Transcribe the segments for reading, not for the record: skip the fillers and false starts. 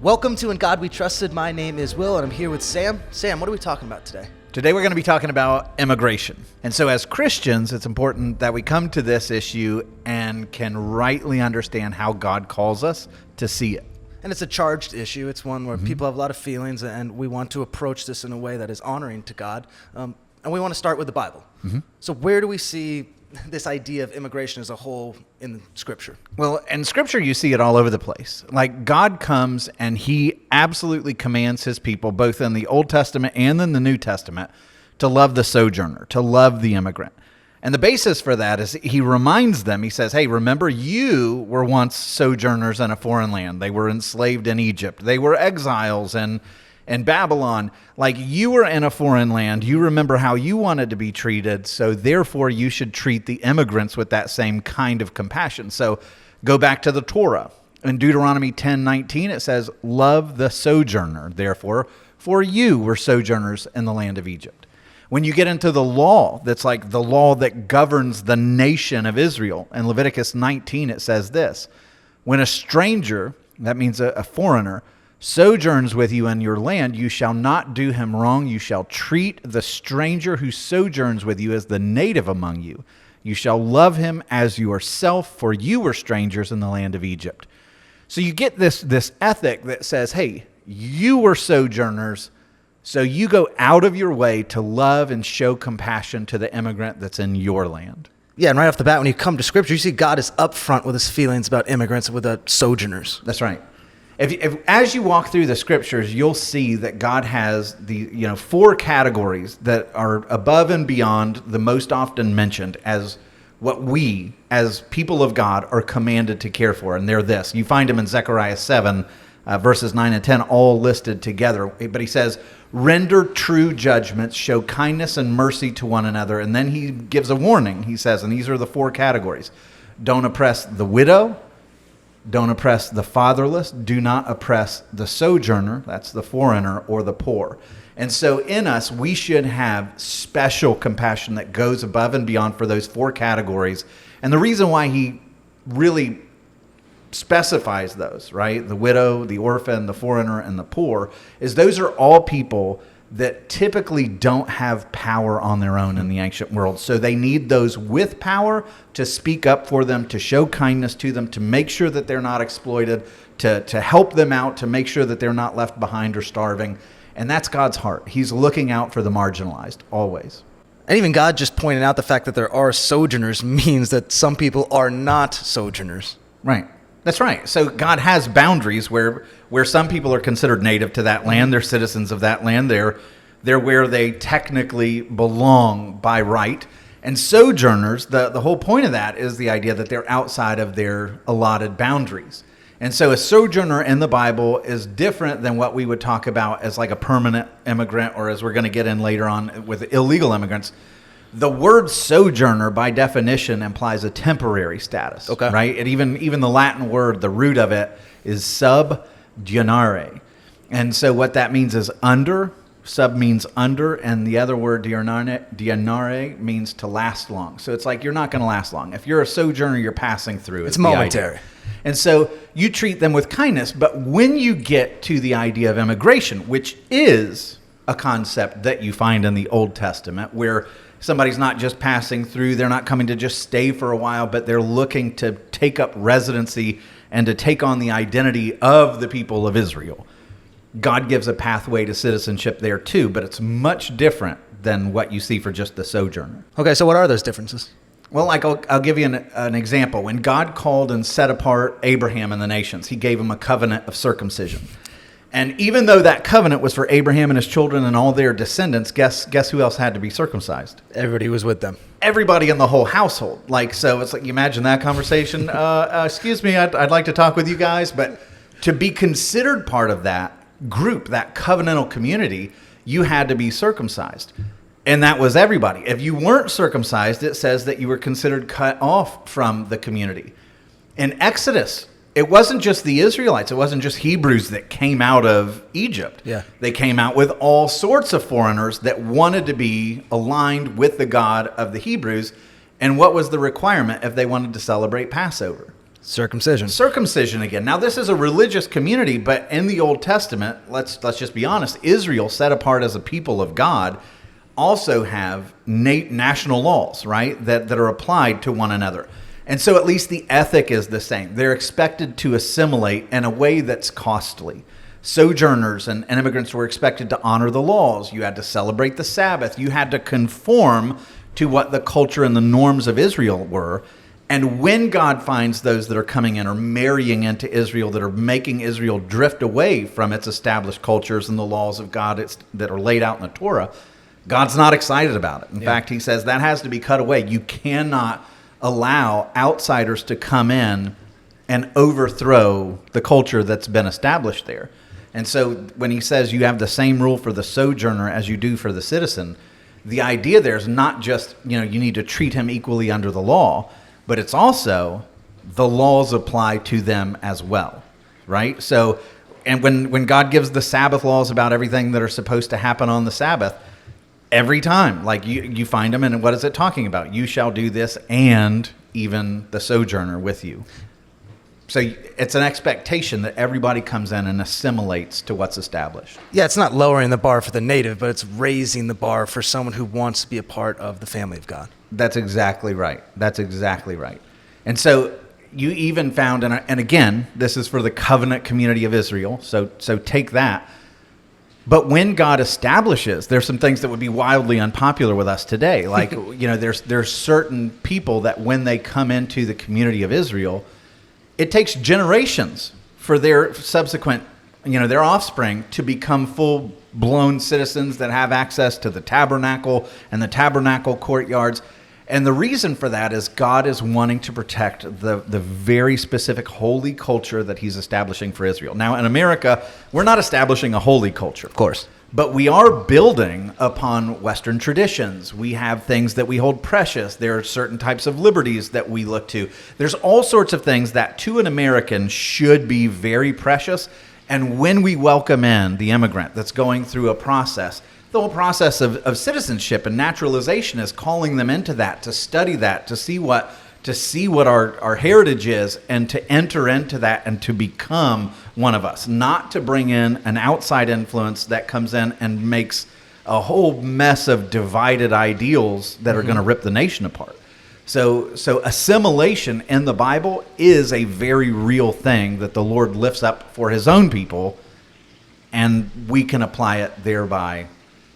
Welcome to In God We Trusted. My name is Will, and I'm here with Sam. Sam, what are we talking about today? Today we're going to be talking about immigration. And so as Christians, it's important that we come to this issue and can rightly understand how God calls us to see it. And it's a charged issue. It's one where people have a lot of feelings, and we want to approach this in a way that is honoring to God. And we want to start with the Bible. So where do we see this idea of immigration as a whole in Scripture? Well, in Scripture, you see it all over the place. Like God comes and he absolutely commands his people, both in the Old Testament and in the New Testament, to love the sojourner, to love the immigrant. And the basis for that is he reminds them, he says, hey, remember you were once sojourners in a foreign land. They were enslaved in Egypt. They were exiles in Babylon. Like you were in a foreign land. You remember how you wanted to be treated. So therefore you should treat the immigrants with that same kind of compassion. So go back to the Torah. In Deuteronomy 10:19, it says, love the sojourner. Therefore, for you were sojourners in the land of Egypt. When you get into the law, that's like the law that governs the nation of Israel. In Leviticus 19, it says this: when a stranger, that means a foreigner, sojourns with you in your land, you shall not do him wrong. You shall treat the stranger who sojourns with you as the native among you. You shall love him as yourself, for you were strangers in the land of Egypt. So you get this ethic that says, hey, you were sojourners, so you go out of your way to love and show compassion to the immigrant that's in your land. Yeah, and right off the bat, when you come to Scripture, you see God is upfront with his feelings about immigrants, with the sojourners. That's right. If as you walk through the Scriptures, you'll see that God has the four categories that are above and beyond the most often mentioned as what we, as people of God, are commanded to care for. And they're this. You find them in Zechariah 7, verses 9 and 10, all listed together. But he says, render true judgments, show kindness and mercy to one another. And then he gives a warning. He says, and these are the four categories: don't oppress the widow, don't oppress the fatherless, do not oppress the sojourner, that's the foreigner, or the poor. And so in us, we should have special compassion that goes above and beyond for those four categories. And the reason why he really specifies those, right? The widow, the orphan, the foreigner, and the poor, is those are all people that typically don't have power on their own in the ancient world. So they need those with power to speak up for them, to show kindness to them, to make sure that they're not exploited, to help them out, to make sure that they're not left behind or starving. And that's God's heart. He's looking out for the marginalized, always. And even God just pointed out the fact that there are sojourners means that some people are not sojourners. Right. That's right. So God has boundaries where some people are considered native to that land. They're citizens of that land. They're where they technically belong by right. And sojourners, the whole point of that is the idea that they're outside of their allotted boundaries. And so a sojourner in the Bible is different than what we would talk about as like a permanent immigrant, or as we're going to get in later on with illegal immigrants. The word sojourner, by definition, implies a temporary status, right? And even the Latin word, the root of it is subdianare. And so what that means is under, sub means under, and the other word, dianare, means to last long. So it's like you're not going to last long. If you're a sojourner, you're passing through. It's momentary. And so you treat them with kindness. But when you get to the idea of immigration, which is a concept that you find in the Old Testament, where somebody's not just passing through, they're not coming to just stay for a while, but they're looking to take up residency and to take on the identity of the people of Israel. God gives a pathway to citizenship there too, but it's much different than what you see for just the sojourner. Okay, so what are those differences? Well, like I'll give you an example. When God called and set apart Abraham and the nations, he gave him a covenant of circumcision. And even though that covenant was for Abraham and his children and all their descendants, guess who else had to be circumcised? Everybody was with them. Everybody in the whole household. So it's like, you imagine that conversation. Excuse me, I'd like to talk with you guys. But to be considered part of that group, that covenantal community, you had to be circumcised. And that was everybody. If you weren't circumcised, it says that you were considered cut off from the community. In Exodus, it wasn't just the Israelites. It wasn't just Hebrews that came out of Egypt. Yeah. They came out with all sorts of foreigners that wanted to be aligned with the God of the Hebrews. And what was the requirement if they wanted to celebrate Passover? Circumcision again. Now, this is a religious community, but in the Old Testament, let's just be honest, Israel, set apart as a people of God, also have national laws, right, that are applied to one another. And so at least the ethic is the same. They're expected to assimilate in a way that's costly. Sojourners and immigrants were expected to honor the laws. You had to celebrate the Sabbath. You had to conform to what the culture and the norms of Israel were. And when God finds those that are coming in or marrying into Israel, that are making Israel drift away from its established cultures and the laws of God that are laid out in the Torah, God's not excited about it. In fact, he says that has to be cut away. You cannot allow outsiders to come in and overthrow the culture that's been established there. And so when he says you have the same rule for the sojourner as you do for the citizen, the idea there is not just, you need to treat him equally under the law, but it's also the laws apply to them as well, right? So, and when God gives the Sabbath laws about everything that are supposed to happen on the Sabbath, every time, like you find them, and what is it talking about? You shall do this, and even the sojourner with you. So it's an expectation that everybody comes in and assimilates to what's established. Yeah, it's not lowering the bar for the native, but it's raising the bar for someone who wants to be a part of the family of God. That's exactly right. That's exactly right. And so you even found, and again, this is for the covenant community of Israel, so take that. But when God establishes, there's some things that would be wildly unpopular with us today. Like, there's certain people that when they come into the community of Israel, it takes generations for their subsequent, their offspring to become full-blown citizens that have access to the tabernacle and the tabernacle courtyards. And the reason for that is God is wanting to protect the very specific holy culture that he's establishing for Israel. Now, in America, we're not establishing a holy culture, of course, but we are building upon Western traditions. We have things that we hold precious. There are certain types of liberties that we look to. There's all sorts of things that to an American should be very precious. And when we welcome in the immigrant that's going through a process, the whole process of citizenship and naturalization is calling them into that, to study that, to see what our heritage is, and to enter into that and to become one of us, not to bring in an outside influence that comes in and makes a whole mess of divided ideals that are going to rip the nation apart. So assimilation in the Bible is a very real thing that the Lord lifts up for his own people, and we can apply it thereby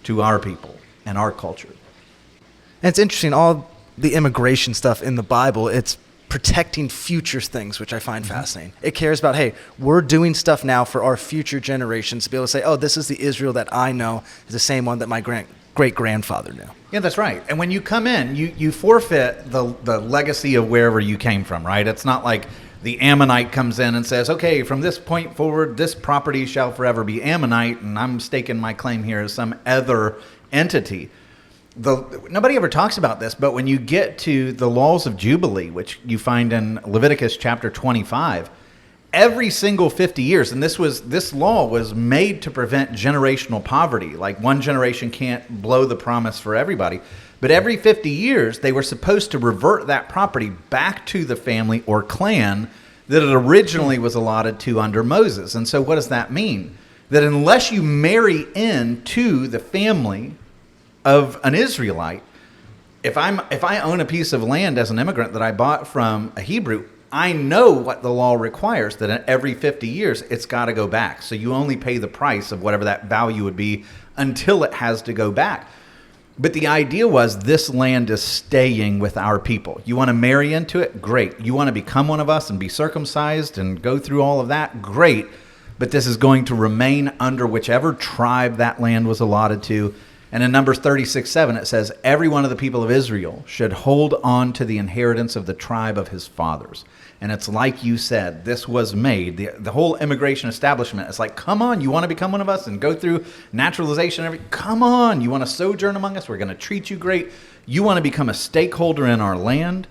to our people and our culture. And it's interesting, all the immigration stuff in the Bible, it's protecting future things, which I find fascinating. It cares about, hey, we're doing stuff now for our future generations to be able to say, oh, this is the Israel that I know is the same one that my great-grandfather knew. Yeah, that's right. And when you come in, you forfeit the legacy of wherever you came from, right? It's not like the Ammonite comes in and says, okay, from this point forward, this property shall forever be Ammonite, and I'm staking my claim here as some other entity. Nobody ever talks about this, but when you get to the laws of Jubilee, which you find in Leviticus chapter 25, every single 50 years, and this law was made to prevent generational poverty. Like, one generation can't blow the promise for everybody. But every 50 years, they were supposed to revert that property back to the family or clan that it originally was allotted to under Moses. And so what does that mean? That unless you marry into the family of an Israelite, if I own a piece of land as an immigrant that I bought from a Hebrew, I know what the law requires, that every 50 years it's got to go back. So you only pay the price of whatever that value would be until it has to go back. But the idea was this land is staying with our people. You want to marry into it? Great. You want to become one of us and be circumcised and go through all of that? Great. But this is going to remain under whichever tribe that land was allotted to. And in Numbers 36:7, it says, every one of the people of Israel should hold on to the inheritance of the tribe of his fathers. And it's like you said, this was made, the whole immigration establishment. It's like, come on, you want to become one of us and go through naturalization and everything? Come on, you want to sojourn among us? We're going to treat you great. You want to become a stakeholder in our land?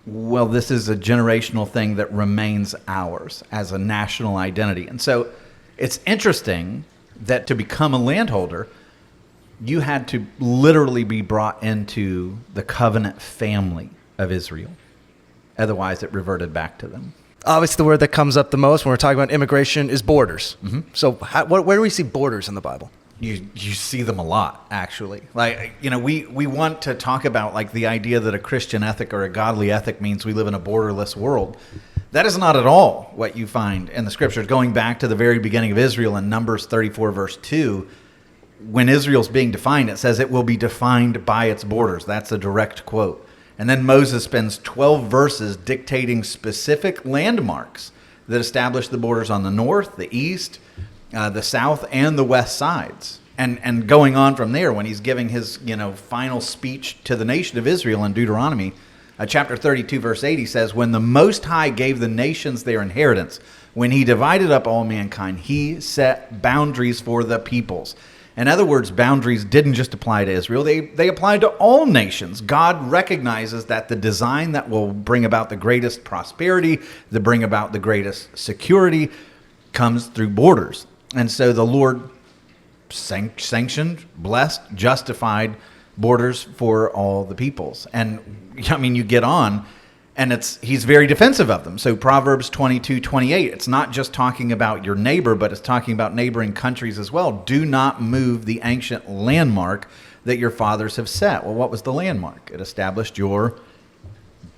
Well, this is a generational thing that remains ours as a national identity. And so it's interesting that to become a landholder, you had to literally be brought into the covenant family of Israel. Otherwise, it reverted back to them. Obviously, the word that comes up the most when we're talking about immigration is borders. Mm-hmm. So where do we see borders in the Bible? You see them a lot, actually. Like, we want to talk about like the idea that a Christian ethic or a godly ethic means we live in a borderless world. That is not at all what you find in the scriptures. Going back to the very beginning of Israel in Numbers 34, verse 2, when Israel's being defined, it says it will be defined by its borders. That's a direct quote. And then Moses spends 12 verses dictating specific landmarks that establish the borders on the north, the east, the south, and the west sides. And going on from there, when he's giving his final speech to the nation of Israel in Deuteronomy, chapter 32, verse 8, he says, when the Most High gave the nations their inheritance, when he divided up all mankind, he set boundaries for the peoples. In other words, boundaries didn't just apply to Israel. They applied to all nations. God recognizes that the design that will bring about the greatest prosperity, that bring about the greatest security, comes through borders. And so the Lord sanctioned, blessed, justified borders for all the peoples. And I mean, you get on, and he's very defensive of them. So Proverbs 22:28, it's not just talking about your neighbor, but it's talking about neighboring countries as well. Do not move the ancient landmark that your fathers have set. Well, what was the landmark? It established your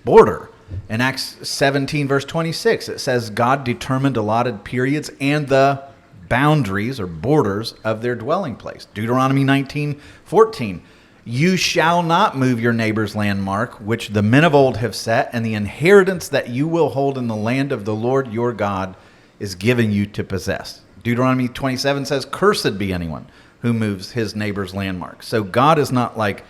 border. In Acts 17, verse 26, it says God determined allotted periods and the boundaries or borders of their dwelling place. Deuteronomy 19:14, you shall not move your neighbor's landmark, which the men of old have set, and the inheritance that you will hold in the land of the Lord your God is given you to possess. Deuteronomy 27 says, cursed be anyone who moves his neighbor's landmark. So God is not like,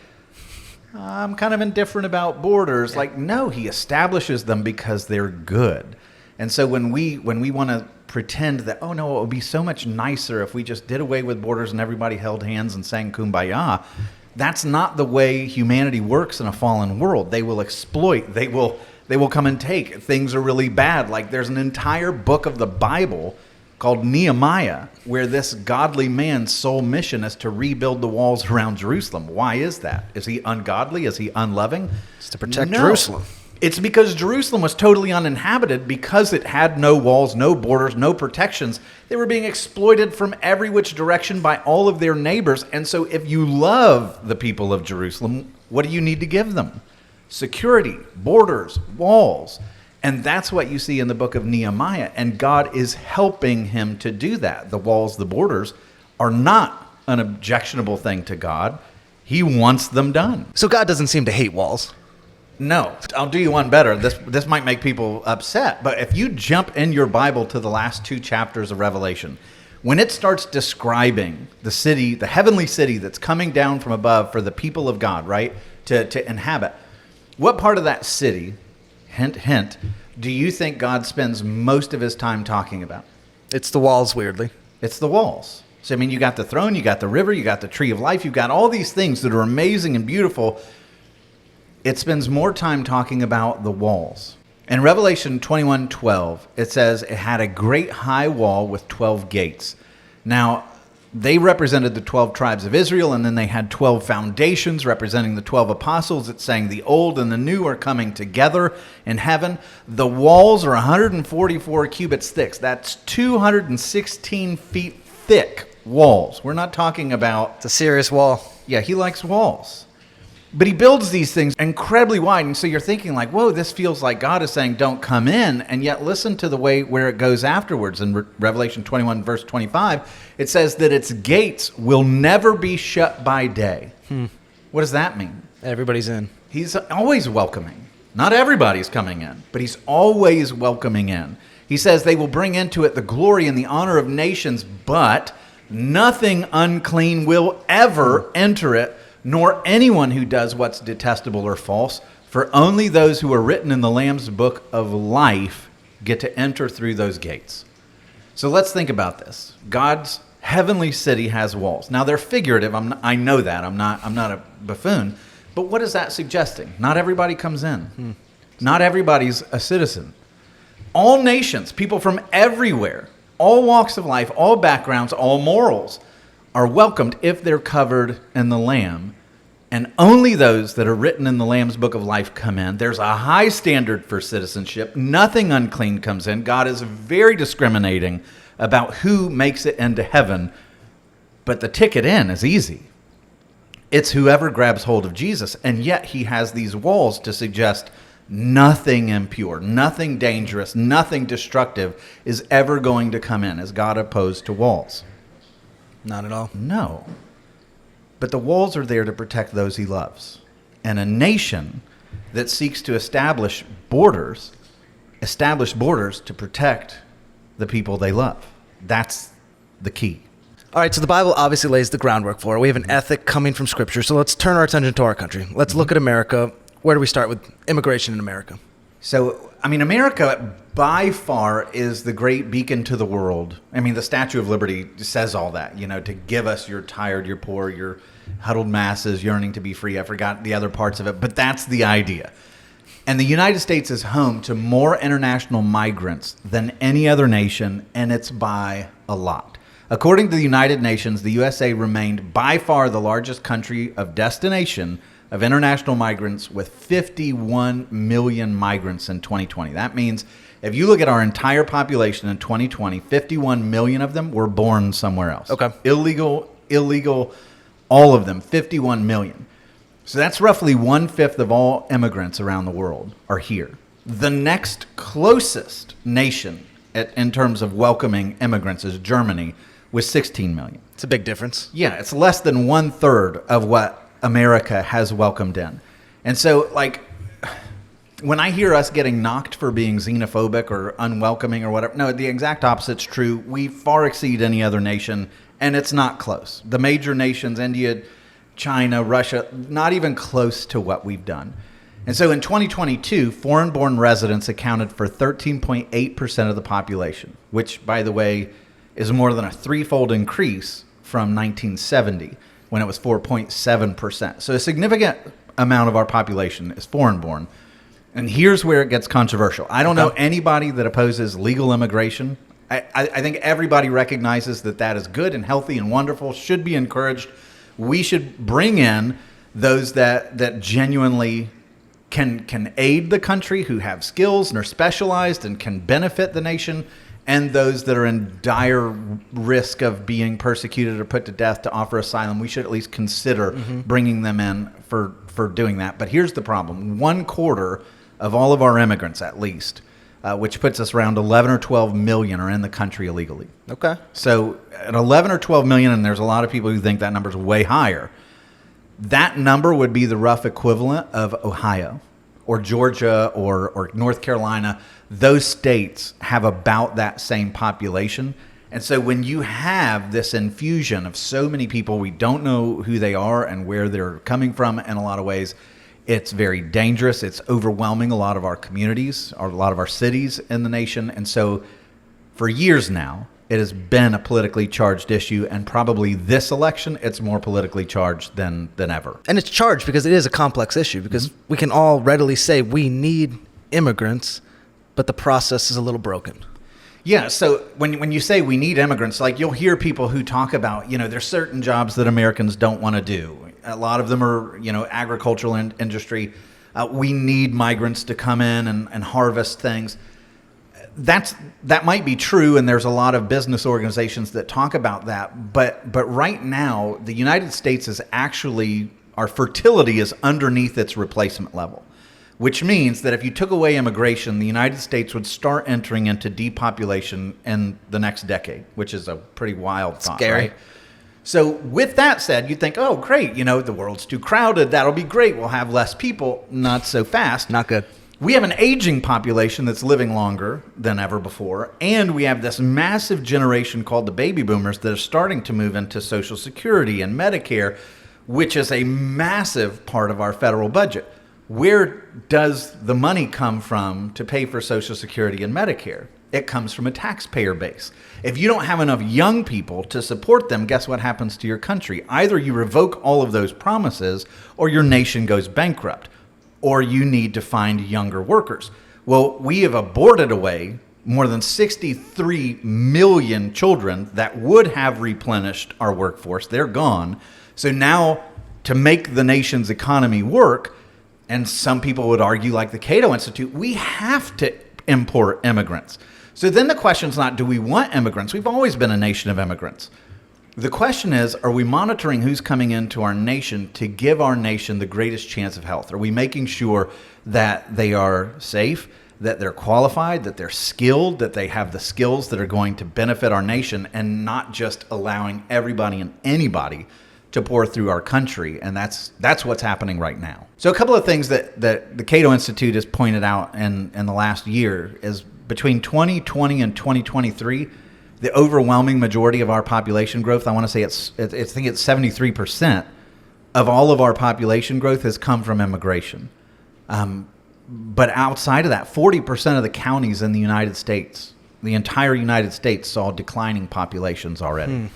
I'm kind of indifferent about borders. Like, no, he establishes them because they're good. And so when we want to pretend that, oh no, it would be so much nicer if we just did away with borders and everybody held hands and sang Kumbaya, that's not the way humanity works in a fallen world. They will exploit. They will come and take. Things are really bad. Like there's an entire book of the Bible called Nehemiah, where this godly man's sole mission is to rebuild the walls around Jerusalem. Why is that? Is he ungodly? Is he unloving? It's to protect Jerusalem. It's because Jerusalem was totally uninhabited because it had no walls, no borders, no protections. They were being exploited from every which direction by all of their neighbors. And so if you love the people of Jerusalem, what do you need to give them? Security, borders, walls. And that's what you see in the book of Nehemiah. And God is helping him to do that. The walls, the borders are not an objectionable thing to God. He wants them done. So God doesn't seem to hate walls. No, I'll do you one better. This might make people upset, but if you jump in your Bible to the last 2 chapters of Revelation, when it starts describing the city, the heavenly city that's coming down from above for the people of God, right, to inhabit, what part of that city, hint, hint, do you think God spends most of his time talking about? It's the walls, weirdly. It's the walls. So, I mean, you got the throne, you got the river, you got the tree of life, you've got all these things that are amazing and beautiful. It spends more time talking about the walls. In Revelation 21:12, it says it had a great high wall with 12 gates. Now, they represented the 12 tribes of Israel, and then they had 12 foundations representing the 12 apostles. It's saying the old and the new are coming together in heaven. The walls are 144 cubits thick. That's 216 feet thick walls. We're not talking about... It's a serious wall. Yeah, he likes walls. But he builds these things incredibly wide. And so you're thinking like, whoa, this feels like God is saying, don't come in. And yet listen to the way where it goes afterwards. In Revelation 21, verse 25, it says that its gates will never be shut by day. What does that mean? Everybody's in. He's always welcoming. Not everybody's coming in, but he's always welcoming in. He says they will bring into it the glory and the honor of nations, but nothing unclean will ever enter it, nor anyone who does what's detestable or false, for only those who are written in the Lamb's book of life get to enter through those gates. So let's think about this. God's heavenly city has walls. Now they're figurative. I know that. I'm not a buffoon. But what is that suggesting? Not everybody comes in. Not everybody's a citizen. All nations, people from everywhere, all walks of life, all backgrounds, all morals, are welcomed if they're covered in the Lamb and only those that are written in the Lamb's Book of Life come in. There's a high standard for citizenship. Nothing unclean comes in. God is very discriminating about who makes it into heaven, but the ticket in is easy. It's whoever grabs hold of Jesus, and yet he has these walls to suggest nothing impure, nothing dangerous, nothing destructive is ever going to come in. Is God opposed to walls? Not at all. No. But the walls are there to protect those he loves. And a nation that seeks to establish borders to protect the people they love. That's the key. All right, so the Bible obviously lays the groundwork for it. We have an ethic coming from Scripture. So let's turn our attention to our country. Let's look at America. Where do we start with immigration in America? So, America by far is the great beacon to the world. The Statue of Liberty says all that, to give us your tired, your poor, your huddled masses yearning to be free. I forgot the other parts of it, but that's the idea. And the United States is home to more international migrants than any other nation, and it's by a lot. According to the United Nations, the USA remained by far the largest country of destination of international migrants, with 51 million migrants in 2020. That means if you look at our entire population in 2020, 51 million of them were born somewhere else. Okay. Illegal, all of them, 51 million. So that's roughly 1/5 of all immigrants around the world are here. The next closest nation in terms of welcoming immigrants is Germany, with 16 million. It's a big difference. Yeah, it's less than 1/3 of what America has welcomed in. And so, when I hear us getting knocked for being xenophobic or unwelcoming or whatever, no, the exact opposite's true. We far exceed any other nation, and it's not close. The major nations, India, China, Russia, not even close to what we've done. And so in 2022, foreign-born residents accounted for 13.8% of the population, which, by the way, is more than a threefold increase from 1970, when it was 4.7%. So a significant amount of our population is foreign-born. And here's where it gets controversial. I don't know anybody that opposes legal immigration. I think everybody recognizes that that is good and healthy and wonderful, should be encouraged. We should bring in those that genuinely can aid the country, who have skills and are specialized and can benefit the nation, and those that are in dire risk of being persecuted or put to death to offer asylum. We should at least consider bringing them in for doing that. But here's the problem. 1/4 of all of our immigrants, at least, which puts us around 11 or 12 million, are in the country illegally. Okay. So at 11 or 12 million, and there's a lot of people who think that number's way higher, that number would be the rough equivalent of Ohio or Georgia or North Carolina. Those states have about that same population. And so when you have this infusion of so many people, we don't know who they are and where they're coming from in a lot of ways, it's very dangerous. It's overwhelming a lot of our communities, or a lot of our cities in the nation. And so for years now, it has been a politically charged issue, and probably this election, it's more politically charged than ever. And it's charged because it is a complex issue, because we can all readily say we need immigrants, but the process is a little broken. Yeah, so when you say we need immigrants, you'll hear people who talk about, there's certain jobs that Americans don't want to do. A lot of them are, agricultural industry. We need migrants to come in and harvest things. That might be true, and there's a lot of business organizations that talk about that. But right now, the United States is actually, our fertility is underneath its replacement level, which means that if you took away immigration, the United States would start entering into depopulation in the next decade, which is a pretty wild thought, scary. Right? So with that said, you'd think, oh, great, the world's too crowded. That'll be great. We'll have less people. Not so fast. Not good. We have an aging population that's living longer than ever before, and we have this massive generation called the baby boomers that are starting to move into Social Security and Medicare, which is a massive part of our federal budget. Where does the money come from to pay for Social Security and Medicare? It comes from a taxpayer base. If you don't have enough young people to support them, guess what happens to your country? Either you revoke all of those promises, or your nation goes bankrupt, or you need to find younger workers. Well, we have aborted away more than 63 million children that would have replenished our workforce. They're gone. So now to make the nation's economy work, and some people would argue, like the Cato Institute, we have to import immigrants. So then the question's not, do we want immigrants? We've always been a nation of immigrants. The question is, are we monitoring who's coming into our nation to give our nation the greatest chance of health? Are we making sure that they are safe, that they're qualified, that they're skilled, that they have the skills that are going to benefit our nation, and not just allowing everybody and anybody to pour through our country? And that's what's happening right now. So a couple of things that the Cato Institute has pointed out in the last year is between 2020 and 2023, the overwhelming majority of our population growth, I want to say I think it's 73% of all of our population growth has come from immigration. But outside of that, 40% of the counties in the United States, the entire United States, saw declining populations already.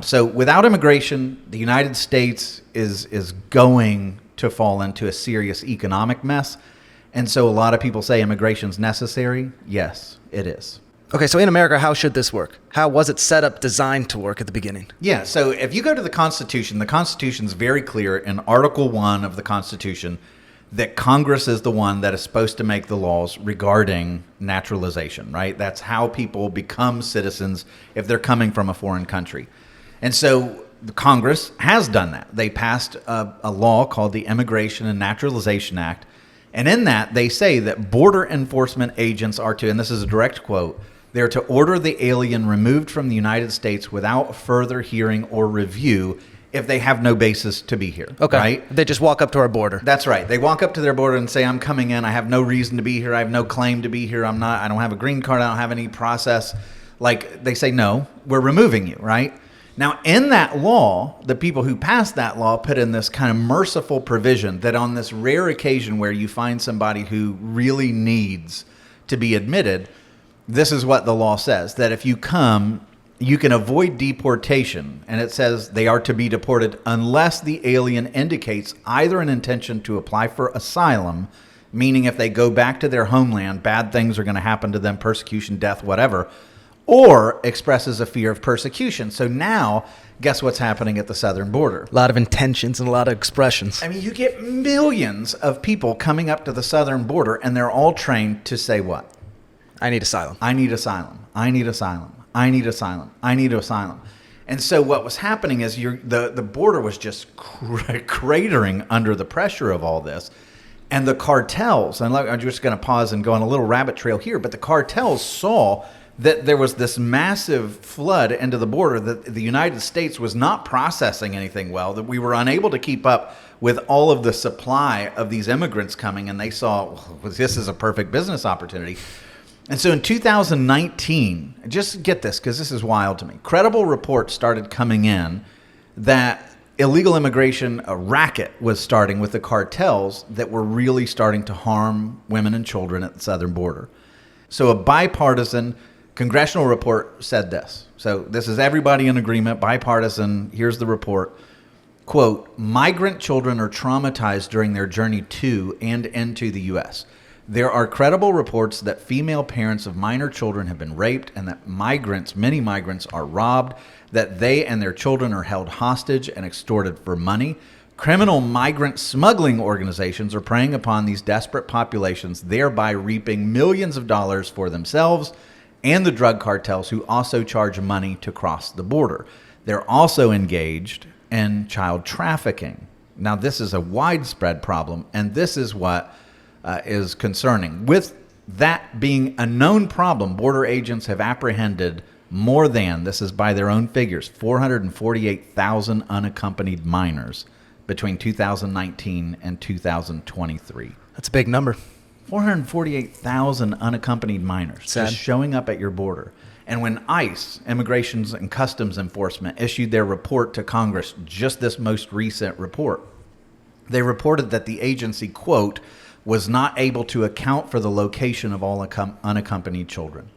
So without immigration, the United States is going to fall into a serious economic mess. And so a lot of people say immigration is necessary. Yes, it is. Okay, so in America, how should this work? How was it set up, designed to work at the beginning? Yeah, so if you go to the Constitution is very clear in Article 1 of the Constitution that Congress is the one that is supposed to make the laws regarding naturalization, right? That's how people become citizens if they're coming from a foreign country. And so the Congress has done that. They passed a law called the Immigration and Naturalization Act. And in that, they say that border enforcement agents are to, and this is a direct quote, they're to order the alien removed from the United States without further hearing or review if they have no basis to be here. Okay. Right? They just walk up to our border. That's right. They walk up to their border and say, I'm coming in. I have no reason to be here. I have no claim to be here. I don't have a green card. I don't have any process. Like, they say, no, we're removing you, right? Now, in that law, the people who passed that law put in this kind of merciful provision that on this rare occasion where you find somebody who really needs to be admitted, this is what the law says, that if you come, you can avoid deportation. And it says they are to be deported unless the alien indicates either an intention to apply for asylum, meaning if they go back to their homeland, bad things are going to happen to them, persecution, death, whatever, or expresses a fear of persecution. So now, guess what's happening at the southern border? A lot of intentions and a lot of expressions. I mean, you get millions of people coming up to the southern border, and they're all trained to say what? I need asylum. I need asylum. I need asylum. I need asylum. I need asylum. And so what was happening is the border was just cratering under the pressure of all this. And the cartels, and I'm just going to pause and go on a little rabbit trail here, but the cartels saw that there was this massive flood into the border, that the United States was not processing anything well, that we were unable to keep up with all of the supply of these immigrants coming, and they saw, well, this is a perfect business opportunity. And so in 2019, just get this, because this is wild to me, credible reports started coming in that illegal immigration, a racket was starting with the cartels that were really starting to harm women and children at the southern border. So a bipartisan congressional report said this. So this is everybody in agreement, bipartisan. Here's the report. Quote, migrant children are traumatized during their journey to and into the U.S. There are credible reports that female parents of minor children have been raped and that many migrants are robbed, that they and their children are held hostage and extorted for money. Criminal migrant smuggling organizations are preying upon these desperate populations, thereby reaping millions of dollars for themselves and the drug cartels, who also charge money to cross the border. They're also engaged in child trafficking. Now, this is a widespread problem, and this is what is concerning. With that being a known problem, border agents have apprehended more than, this is by their own figures, 448,000 unaccompanied minors between 2019 and 2023. That's a big number. 448,000 unaccompanied minors Sad. just showing up at your border. And when ICE, Immigration and Customs Enforcement, issued their report to Congress, just this most recent report, they reported that the agency, quote, was not able to account for the location of all unaccompanied children.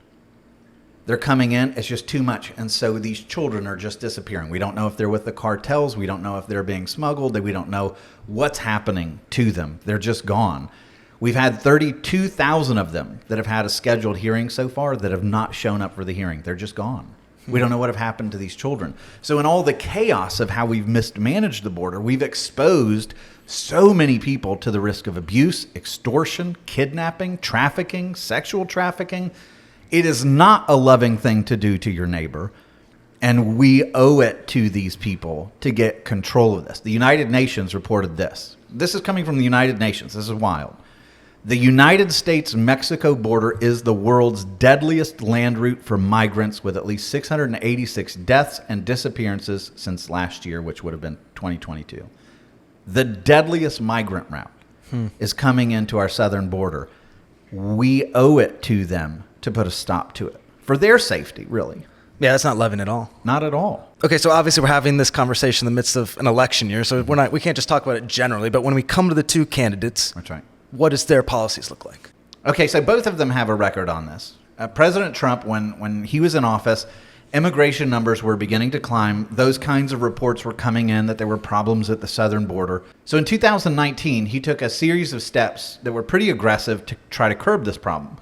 They're coming in, it's just too much. And so these children are just disappearing. We don't know if they're with the cartels. We don't know if they're being smuggled. We don't know what's happening to them. They're just gone. We've had 32,000 of them that have had a scheduled hearing so far that have not shown up for the hearing. They're just gone. We don't know what have happened to these children. So in all the chaos of how we've mismanaged the border, we've exposed so many people to the risk of abuse, extortion, kidnapping, trafficking, sexual trafficking. It is not a loving thing to do to your neighbor. And we owe it to these people to get control of this. The United Nations reported this. This is coming from the United Nations. This is wild. The United States-Mexico border is the world's deadliest land route for migrants, with at least 686 deaths and disappearances since last year, which would have been 2022. The deadliest migrant route is coming into our southern border. We owe it to them to put a stop to it, for their safety, really. Yeah, that's not loving at all. Not at all. Okay, so obviously we're having this conversation in the midst of an election year, so we can't just talk about it generally, but when we come to the two candidates, That's right. what does their policies look like? Okay, so both of them have a record on this. President Trump, when he was in office, immigration numbers were beginning to climb. Those kinds of reports were coming in that there were problems at the southern border. So in 2019, he took a series of steps that were pretty aggressive to try to curb this problem.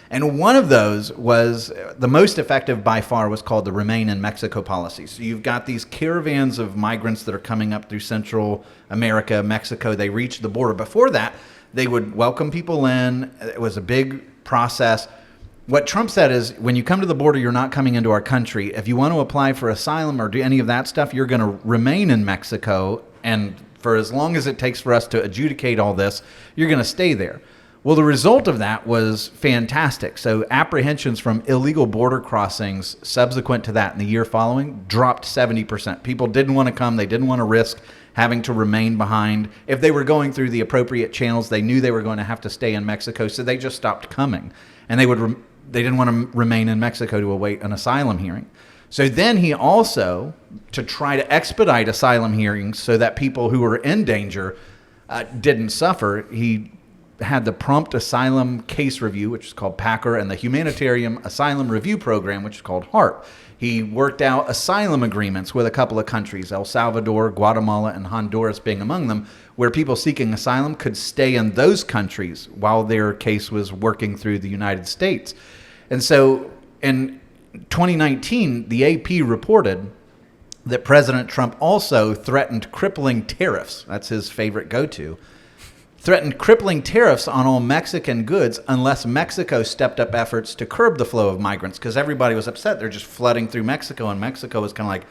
And one of those was, the most effective by far, was called the Remain in Mexico policy. So you've got these caravans of migrants that are coming up through Central America, Mexico. They reach the border. Before that, they would welcome people in. It was a big process. What Trump said is, when you come to the border, you're not coming into our country. If you want to apply for asylum or do any of that stuff, you're going to remain in Mexico. And for as long as it takes for us to adjudicate all this, you're going to stay there. Well, the result of that was fantastic. So apprehensions from illegal border crossings subsequent to that in the year following dropped 70%. People didn't want to come. They didn't want to risk having to remain behind. If they were going through the appropriate channels, they knew they were going to have to stay in Mexico, so they just stopped coming. And they didn't want to remain in Mexico to await an asylum hearing. So then he also, to try to expedite asylum hearings so that people who were in danger didn't suffer, he had the Prompt Asylum Case Review, which is called PACR, and the Humanitarian Asylum Review Program, which is called HARP. He worked out asylum agreements with a couple of countries, El Salvador, Guatemala, and Honduras being among them, where people seeking asylum could stay in those countries while their case was working through the United States. And so in 2019, the AP reported that President Trump also threatened crippling tariffs. That's his favorite go-to. Threatened crippling tariffs on all Mexican goods unless Mexico stepped up efforts to curb the flow of migrants, because everybody was upset. They're just flooding through Mexico, and Mexico was kind of like,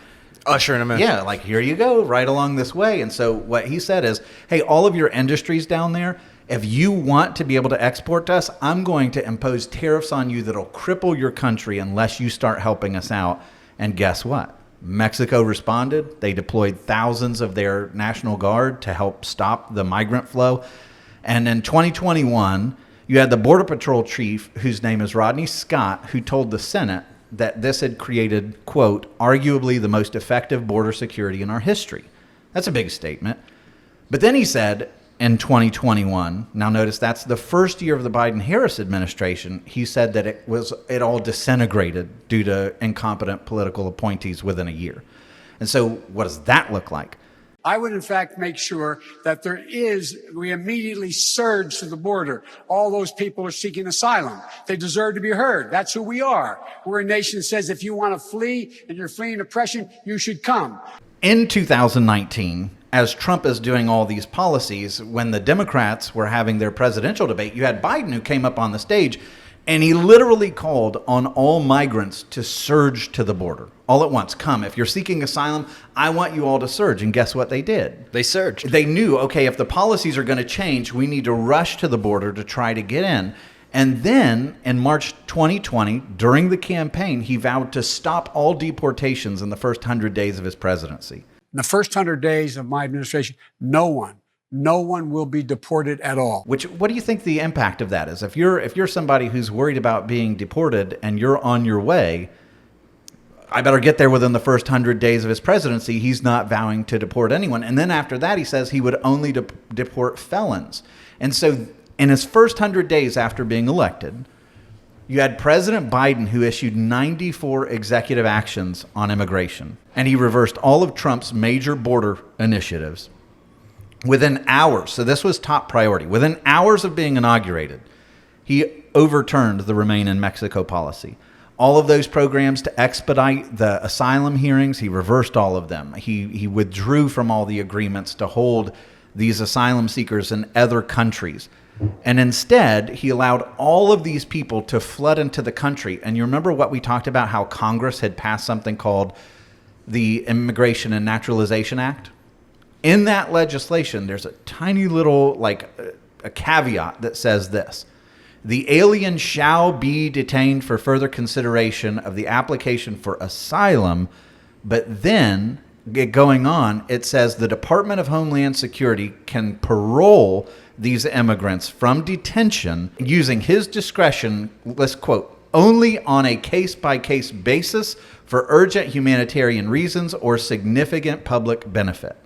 ushering them in. yeah, like, here you go, right along this way. And so what he said is, hey, all of your industries down there, if you want to be able to export to us, I'm going to impose tariffs on you that'll cripple your country unless you start helping us out. And guess what? Mexico responded. They deployed thousands of their National Guard to help stop the migrant flow. And in 2021, you had the Border Patrol chief, whose name is Rodney Scott, who told the Senate that this had created, quote, arguably the most effective border security in our history. That's a big statement. But then he said in 2021, now notice that's the first year of the Biden-Harris administration, he said that it all disintegrated due to incompetent political appointees within a year. And so what does that look like? I would, in fact, make sure that we immediately surge to the border. All those people are seeking asylum. They deserve to be heard. That's who we are. We're a nation that says if you want to flee and you're fleeing oppression, you should come. In 2019, as Trump is doing all these policies, when the Democrats were having their presidential debate, you had Biden who came up on the stage, and he literally called on all migrants to surge to the border. All at once, come. If you're seeking asylum, I want you all to surge. And guess what they did? They surged. They knew, okay, if the policies are going to change, we need to rush to the border to try to get in. And then in March 2020, during the campaign, he vowed to stop all deportations in the first 100 days of his presidency. In the first 100 days of my administration, no one will be deported at all. What do you think the impact of that is? If you're somebody who's worried about being deported and you're on your way, I better get there within the first 100 days of his presidency. He's not vowing to deport anyone. And then after that, he says he would only deport felons. And so in his first 100 days after being elected, you had President Biden, who issued 94 executive actions on immigration. And he reversed all of Trump's major border initiatives. Within hours, so this was top priority, within hours of being inaugurated, he overturned the Remain in Mexico policy. all of those programs to expedite the asylum hearings. He reversed all of them. He withdrew from all the agreements to hold these asylum seekers in other countries. And instead, he allowed all of these people to flood into the country. And you remember what we talked about, how Congress had passed something called the Immigration and Naturalization Act? In that legislation, there's a tiny little, like, a caveat that says this: the alien shall be detained for further consideration of the application for asylum. But then, going on, it says the Department of Homeland Security can parole these immigrants from detention using his discretion, let's quote, only on a case-by-case basis for urgent humanitarian reasons or significant public benefit.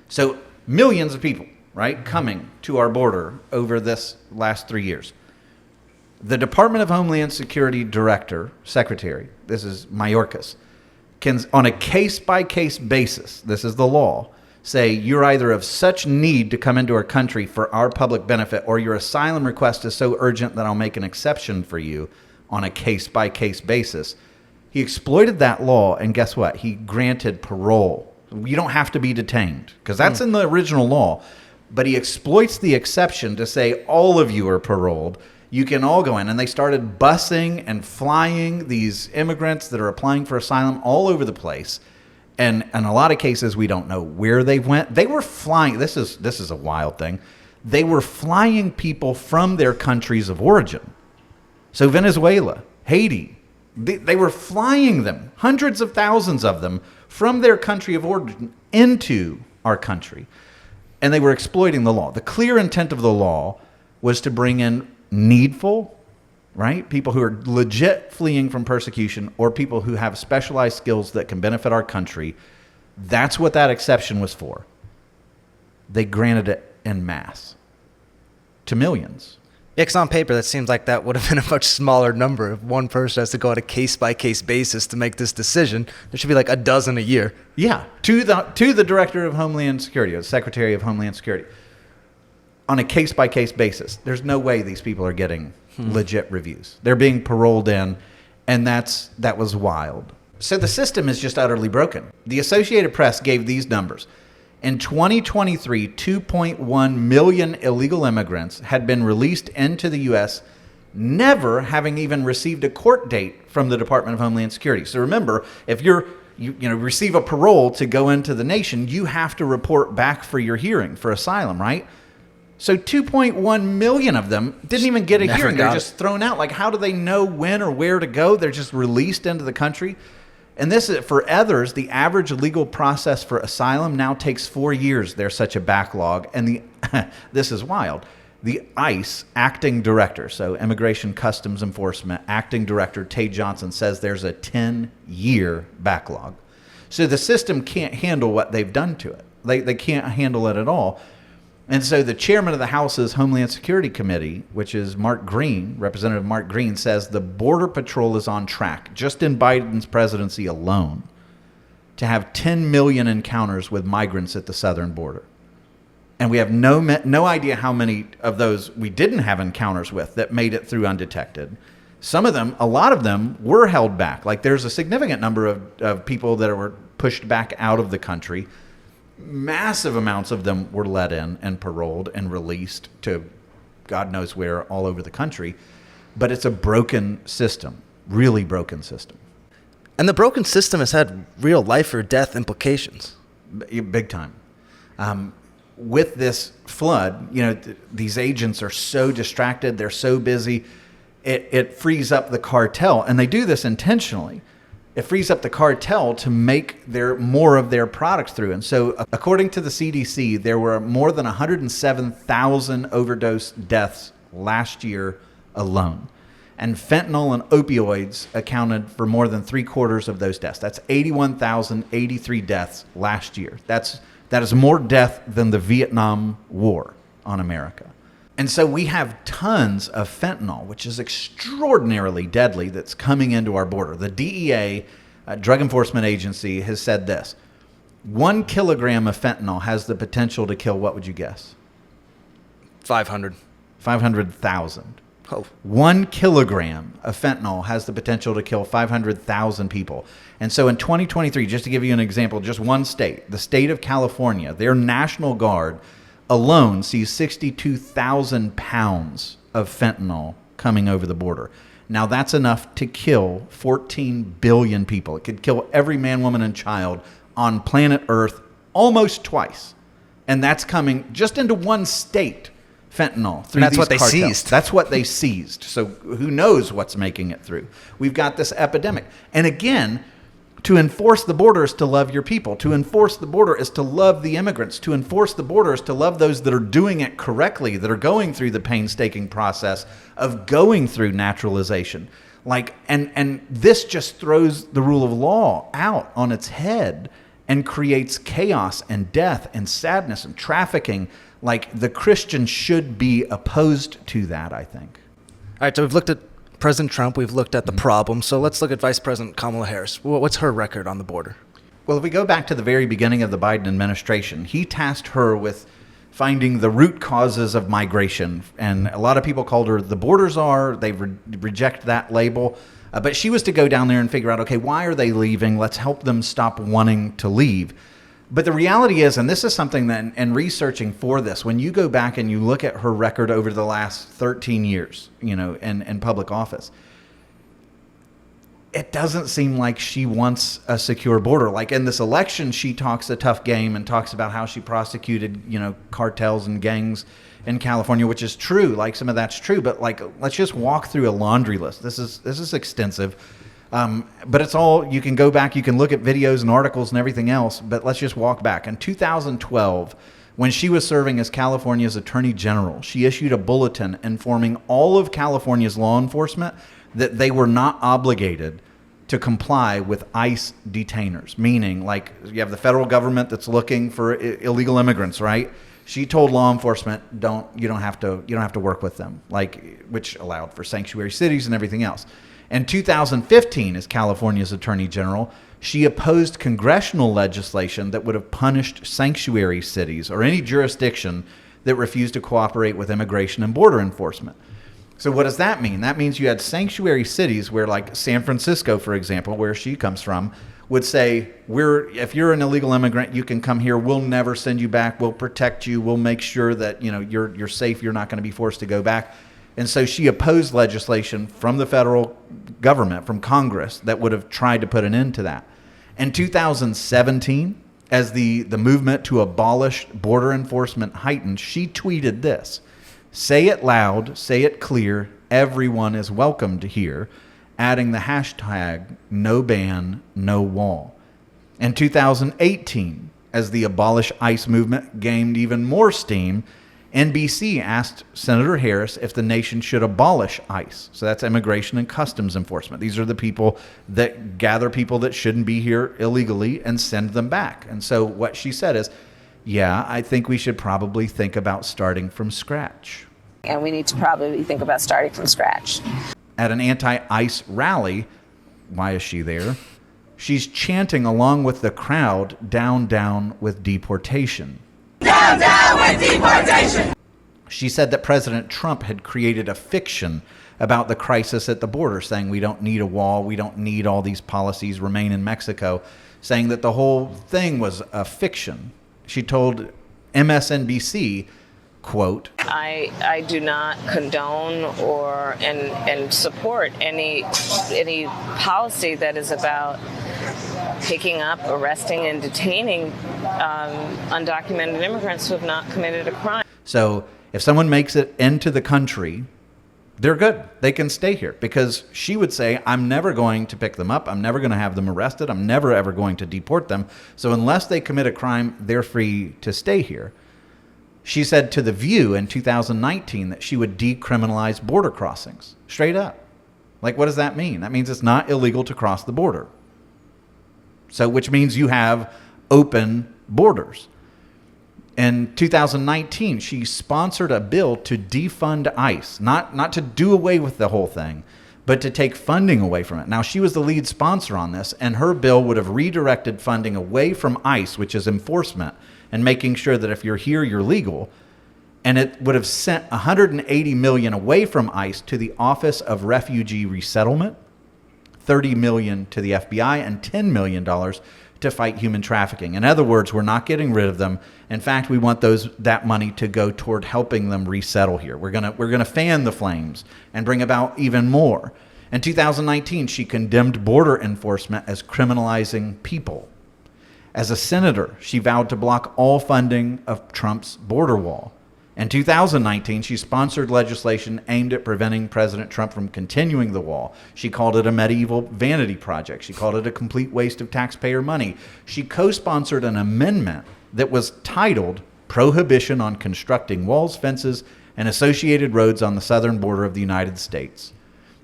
So millions of people, right, coming to our border over this last 3 years. The Department of Homeland Security Director, Secretary, this is Mayorkas, can, on a case-by-case basis, this is the law, say you're either of such need to come into our country for our public benefit, or your asylum request is so urgent that I'll make an exception for you on a case-by-case basis. He exploited that law, and guess what? He granted parole. You don't have to be detained, because that's in the original law. But he exploits the exception to say all of you are paroled. You can all go in. And they started busing and flying these immigrants that are applying for asylum all over the place. And in a lot of cases, we don't know where they went. They were flying. This is a wild thing. They were flying people from their countries of origin. So Venezuela, Haiti, they were flying them, hundreds of thousands of them, from their country of origin into our country. And they were exploiting the law. The clear intent of the law was to bring in needful, right? People who are legit fleeing from persecution, or people who have specialized skills that can benefit our country. That's what that exception was for. They granted it en masse to millions. Because on paper, that seems like that would have been a much smaller number. If one person has to go on a case-by-case basis to make this decision, there should be like a dozen a year. Yeah, to the Director of Homeland Security, or Secretary of Homeland Security, on a case-by-case basis. There's no way these people are getting legit reviews. They're being paroled in, and that was wild. So the system is just utterly broken. The Associated Press gave these numbers. In 2023, 2.1 million illegal immigrants had been released into the U.S., never having even received a court date from the Department of Homeland Security. So remember, if you receive a parole to go into the nation, you have to report back for your hearing for asylum, right? So 2.1 million of them didn't even get a hearing. They're just thrown out. Like, how do they know when or where to go? They're just released into the country. And this is, for others, the average legal process for asylum now takes 4 years. There's such a backlog. And this is wild. The ICE acting director, so Immigration Customs Enforcement acting director, Tay Johnson, says there's a 10-year backlog. So the system can't handle what they've done to it. They can't handle it at all. And so the chairman of the House's Homeland Security Committee, which is Mark Green, Representative Mark Green, says the Border Patrol is on track, just in Biden's presidency alone, to have 10 million encounters with migrants at the southern border. And we have no idea how many of those we didn't have encounters with that made it through undetected. Some of them, a lot of them, were held back. Like, there's a significant number of people that were pushed back out of the country. Massive amounts of them were let in and paroled and released to God knows where all over the country. But it's a broken system, really broken system. And the broken system has had real life or death implications. Big time. With this flood, these agents are so distracted. They're so busy. It frees up the cartel. And they do this intentionally. It frees up the cartel to make more of their products through. And so according to the CDC, there were more than 107,000 overdose deaths last year alone. And fentanyl and opioids accounted for more than 3/4 of those deaths. That's 81,083 deaths last year. That is more death than the Vietnam War on America. And so we have tons of fentanyl, which is extraordinarily deadly, that's coming into our border. The DEA, Drug Enforcement Agency, has said this. 1 kilogram of fentanyl has the potential to kill, what would you guess? 500. 500,000. Oh. 1 kilogram of fentanyl has the potential to kill 500,000 people. And so in 2023, just to give you an example, just one state, the state of California, their National Guard alone sees 62,000 pounds of fentanyl coming over the border. Now that's enough to kill 14 billion people. It could kill every man, woman, and child on planet Earth almost twice. And that's coming just into one state, fentanyl. Through that's these what they cartels. seized. That's what they seized. So who knows what's making it through? We've got this epidemic. And again, to enforce the border is to love your people. To enforce the border is to love the immigrants. To enforce the border is to love those that are doing it correctly, that are going through the painstaking process of going through naturalization. And this just throws the rule of law out on its head and creates chaos and death and sadness and trafficking. Like, the Christians should be opposed to that, I think. All right, so we've looked at President Trump, we've looked at the problem, so let's look at Vice President Kamala Harris. What's her record on the border? Well, if we go back to the very beginning of the Biden administration, he tasked her with finding the root causes of migration. And a lot of people called her the border czar. They reject that label. But she was to go down there and figure out, okay, why are they leaving? Let's help them stop wanting to leave. But the reality is, and this is something that, in researching for this, when you go back and you look at her record over the last 13 years, in public office, it doesn't seem like she wants a secure border. Like in this election, she talks a tough game and talks about how she prosecuted, cartels and gangs in California, which is true. Like, some of that's true, but let's just walk through a laundry list. This is extensive. But it's all, you can go back, you can look at videos and articles and everything else, but let's just walk back. In 2012, when she was serving as California's Attorney General, she issued a bulletin informing all of California's law enforcement that they were not obligated to comply with ICE detainers, meaning, like, you have the federal government that's looking for illegal immigrants, right? She told law enforcement, you don't have to work with them, which allowed for sanctuary cities and everything else. In 2015, as California's Attorney General, she opposed congressional legislation that would have punished sanctuary cities or any jurisdiction that refused to cooperate with immigration and border enforcement. So what does that mean? That means you had sanctuary cities where, like San Francisco, for example, where she comes from, would say, if you're an illegal immigrant, you can come here. We'll never send you back. We'll protect you. We'll make sure that you're safe. You're not going to be forced to go back. And so she opposed legislation from the federal government, from Congress, that would have tried to put an end to that. In 2017, as the movement to abolish border enforcement heightened, she tweeted this: "Say it loud, say it clear, everyone is welcome to hear," adding the hashtag no ban, no wall. In 2018, as the abolish ICE movement gained even more steam, NBC asked Senator Harris if the nation should abolish ICE. So that's Immigration and Customs Enforcement. These are the people that gather people that shouldn't be here illegally and send them back. And so what she said is, yeah, I think we should probably think about starting from scratch. And we need to probably think about starting from scratch. At an anti-ICE rally, why is she there? She's chanting along with the crowd, "Down, down with deportation." Down, down with deportation! She said that President Trump had created a fiction about the crisis at the border, saying we don't need a wall, we don't need all these policies, remain in Mexico, saying that the whole thing was a fiction. She told MSNBC, quote, I do not condone and support any policy that is about picking up, arresting, and detaining undocumented immigrants who have not committed a crime. So if someone makes it into the country, they're good. They can stay here, because she would say, I'm never going to pick them up. I'm never going to have them arrested. I'm never, ever going to deport them. So unless they commit a crime, they're free to stay here. She said to The View in 2019 that she would decriminalize border crossings. Straight up. Like, what does that mean? That means it's not illegal to cross the border. So, which means you have open borders. In 2019, she sponsored a bill to defund ICE, not to do away with the whole thing, but to take funding away from it. Now, she was the lead sponsor on this, and her bill would have redirected funding away from ICE, which is enforcement, and making sure that if you're here, you're legal, And it would have sent $180 million away from ICE to the Office of Refugee Resettlement, $30 million to the FBI, and $10 million to fight human trafficking. In other words, we're not getting rid of them. In fact, we want that money to go toward helping them resettle here. We're gonna fan the flames and bring about even more. In 2019, she condemned border enforcement as criminalizing people. As a senator, she vowed to block all funding of Trump's border wall. In 2019, she sponsored legislation aimed at preventing President Trump from continuing the wall. She called it a medieval vanity project. She called it a complete waste of taxpayer money. She co-sponsored an amendment that was titled Prohibition on Constructing Walls, Fences, and Associated Roads on the Southern Border of the United States.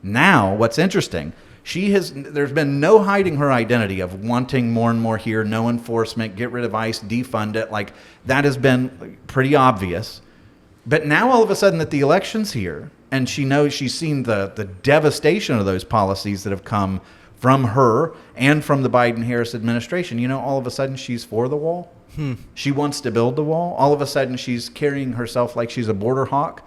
Now, what's interesting, there's been no hiding her identity of wanting more and more here, no enforcement, get rid of ICE, defund it. Like, that has been pretty obvious. But now all of a sudden that the election's here, and she knows she's seen the devastation of those policies that have come from her and from the Biden-Harris administration, all of a sudden she's for the wall. She wants to build the wall. All of a sudden she's carrying herself like she's a border hawk.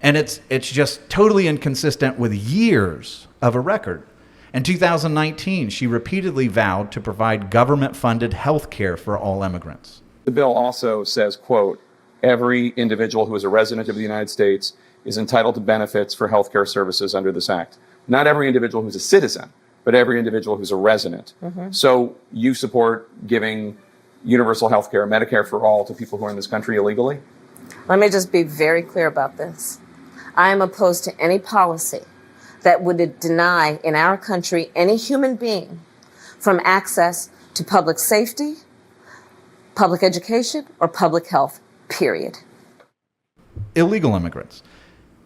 And it's just totally inconsistent with years of a record. In 2019, she repeatedly vowed to provide government-funded health care for all immigrants. The bill also says, quote, every individual who is a resident of the United States is entitled to benefits for health care services under this act. Not every individual who's a citizen, but every individual who's a resident. So you support giving universal health care, Medicare for all, to people who are in this country illegally? Let me just be very clear about this. I am opposed to any policy that would deny in our country any human being from access to public safety, public education, or public health, period. Illegal immigrants.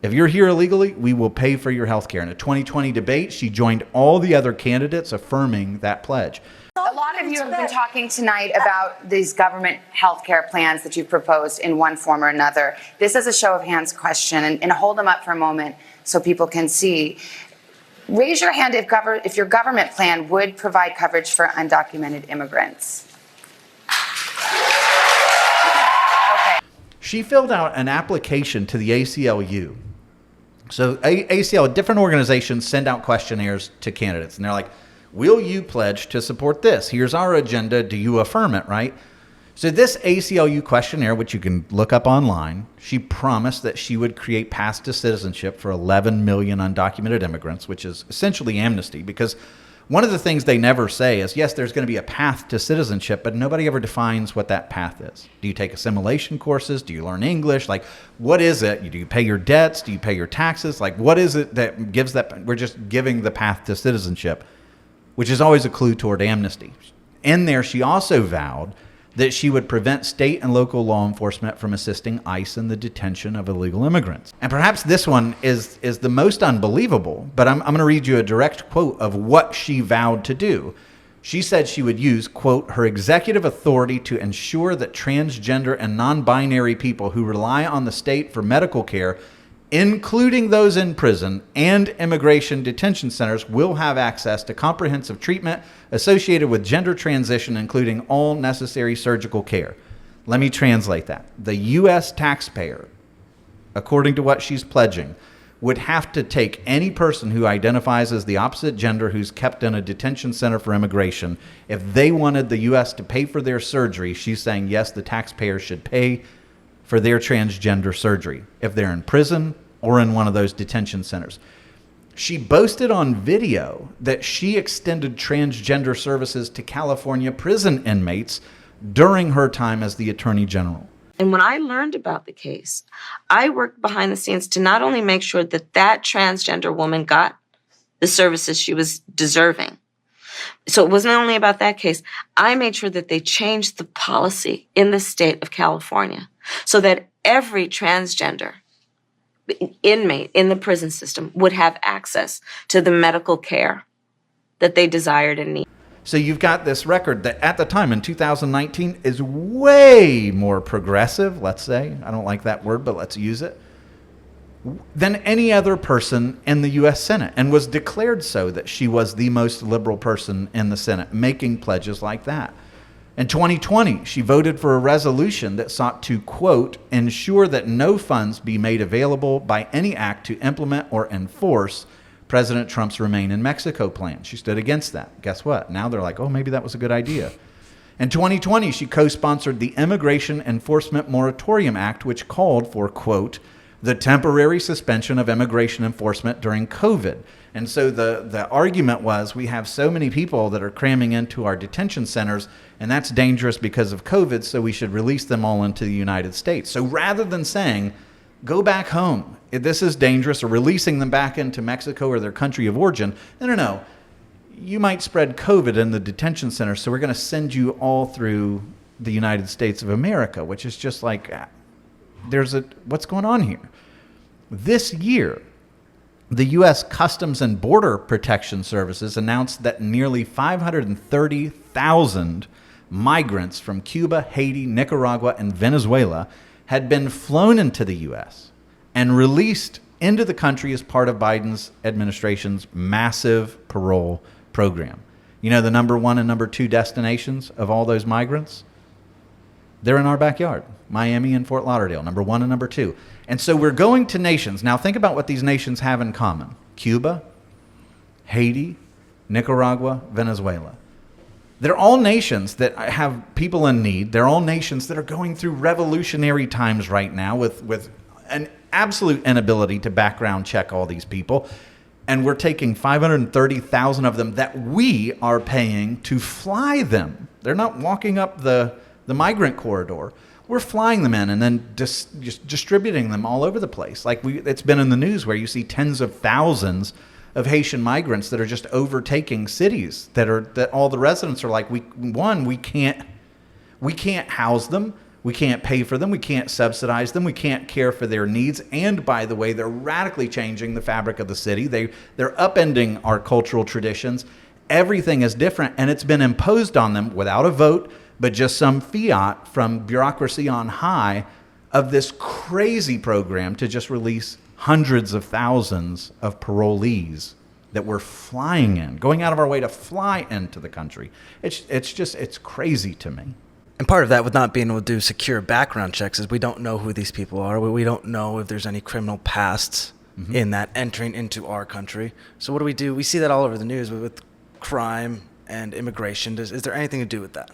If you're here illegally, we will pay for your health care. In a 2020 debate, she joined all the other candidates affirming that pledge. A lot of you have been talking tonight about these government health care plans that you've proposed in one form or another. This is a show of hands question, and hold them up for a moment so people can see. Raise your hand if your government plan would provide coverage for undocumented immigrants. Okay. She filled out an application to the ACLU. So ACL, different organizations send out questionnaires to candidates, and they're like, will you pledge to support this? Here's our agenda. Do you affirm it, right? So this ACLU questionnaire, which you can look up online, she promised that she would create paths to citizenship for 11 million undocumented immigrants, which is essentially amnesty, because one of the things they never say is, yes, there's going to be a path to citizenship, but nobody ever defines what that path is. Do you take assimilation courses? Do you learn English? Like, what is it? Do you pay your debts? Do you pay your taxes? Like, what is it that gives that? We're just giving the path to citizenship, which is always a clue toward amnesty. In there, she also vowed that she would prevent state and local law enforcement from assisting ICE in the detention of illegal immigrants. And perhaps this one is the most unbelievable, but I'm going to read you a direct quote of what she vowed to do. She said she would use, quote, her executive authority to ensure that transgender and non-binary people who rely on the state for medical care, including those in prison and immigration detention centers, will have access to comprehensive treatment associated with gender transition, including all necessary surgical care. Let me translate that. The U.S. taxpayer, according to what she's pledging, would have to take any person who identifies as the opposite gender who's kept in a detention center for immigration. If they wanted the U.S. to pay for their surgery, she's saying, yes, the taxpayer should pay for their transgender surgery if they're in prison or in one of those detention centers. She boasted on video that she extended transgender services to California prison inmates during her time as the Attorney General. And when I learned about the case, I worked behind the scenes to not only make sure that that transgender woman got the services she was deserving. So it wasn't only about that case. I made sure that they changed the policy in the state of California so that every transgender inmate in the prison system would have access to the medical care that they desired and needed. So you've got this record that at the time in 2019 is way more progressive, let's say. I don't like that word, but let's use it. Than any other person in the U.S. Senate, and was declared so that she was the most liberal person in the Senate, making pledges like that. In 2020, she voted for a resolution that sought to, quote, ensure that no funds be made available by any act to implement or enforce President Trump's Remain in Mexico plan. She stood against that. Guess what? Now they're like, oh, maybe that was a good idea. In 2020, she co-sponsored the Immigration Enforcement Moratorium Act, which called for, quote, the temporary suspension of immigration enforcement during COVID. And so the argument was we have so many people that are cramming into our detention centers, and that's dangerous because of COVID, so we should release them all into the United States. So rather than saying, go back home, this is dangerous, or releasing them back into Mexico or their country of origin, no. You might spread COVID in the detention center, so we're going to send you all through the United States of America, which is just like, what's going on here? This year, the U.S. Customs and Border Protection Services announced that nearly 530,000 migrants from Cuba, Haiti, Nicaragua, and Venezuela had been flown into the U.S. and released into the country as part of Biden's administration's massive parole program. You know the number 1 and number 2 destinations of all those migrants? They're in our backyard, Miami and Fort Lauderdale, number 1 and number 2. And so we're going to nations. Now think about what these nations have in common. Cuba, Haiti, Nicaragua, Venezuela. They're all nations that have people in need. They're all nations that are going through revolutionary times right now with an absolute inability to background check all these people. And we're taking 530,000 of them that we are paying to fly them. They're not walking up the migrant corridor. We're flying them in and then just distributing them all over the place. Like it's been in the news where you see tens of thousands of Haitian migrants that are just overtaking cities that all the residents are like, we can't house them. We can't pay for them. We can't subsidize them. We can't care for their needs. And by the way, they're radically changing the fabric of the city. They're upending our cultural traditions. Everything is different, and it's been imposed on them without a vote, but just some fiat from bureaucracy on high of this crazy program to just release hundreds of thousands of parolees that we're flying in, going out of our way to fly into the country. It's crazy to me. And part of that with not being able to do secure background checks is we don't know who these people are. We don't know if there's any criminal pasts in that entering into our country. So what do? We see that all over the news with crime and immigration. Is there anything to do with that?